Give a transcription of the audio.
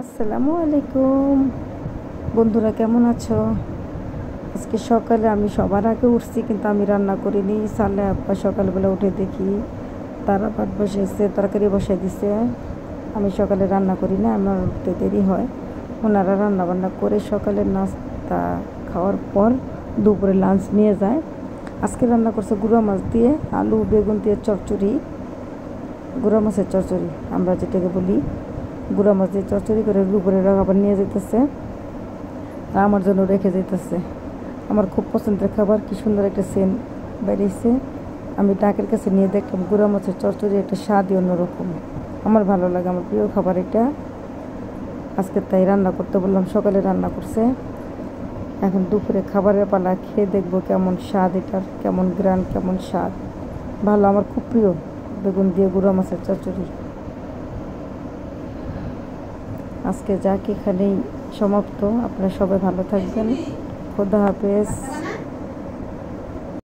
আসসালামু আলাইকুম বন্ধুরা, কেমন আছো? আজকে সকালে আমি সবার আগে উঠছি, কিন্তু আমি রান্না করিনি। সালে আব্বা সকালবেলা উঠে দেখি তারা ভাত বসেছে, তরকারি বসাই দিছে। আমি সকালে রান্না করি না, আমার উঠতে দেরি হয়। ওনারা রান্না বান্না করে সকালের নাস্তা খাওয়ার পর দুপুরে লাঞ্চ নিয়ে যায়। আজকে রান্না করছে গুঁড়া মাছ দিয়ে আলু বেগুন দিয়ে চচ্চড়ি, গুঁড়া মাছের চচ্চড়ি আমরা যেটাকে বলি। গুঁড়া মাছ দিয়ে চচ্চড়ি করে দুপুরে আবার নিয়ে যেতেছে আর আমার জন্য রেখে যেতেছে। আমার খুব পছন্দের খাবার, কি সুন্দর একটা সেন্ট বেরিয়েছে। আমি ডাকের কাছে নিয়ে দেখলাম গুঁড়া মাছের চচ্চড়ি, একটা স্বাদই অন্যরকম। আমার ভালো লাগে, আমার প্রিয় খাবার এটা। আজকে তাই রান্না করতে বললাম, সকালে রান্না করছে। এখন দুপুরে খাবারের পালা, খেয়ে দেখবো কেমন স্বাদ এটার, কেমন গ্রান, কেমন স্বাদ। ভালো, আমার খুব প্রিয় বেগুন দিয়ে গুঁড়া মাছের চচ্চড়ি। আজকে যাক এখানেই সমাপ্ত। আপনারা সবাই ভালো থাকবেন। খোদা হাফেজ।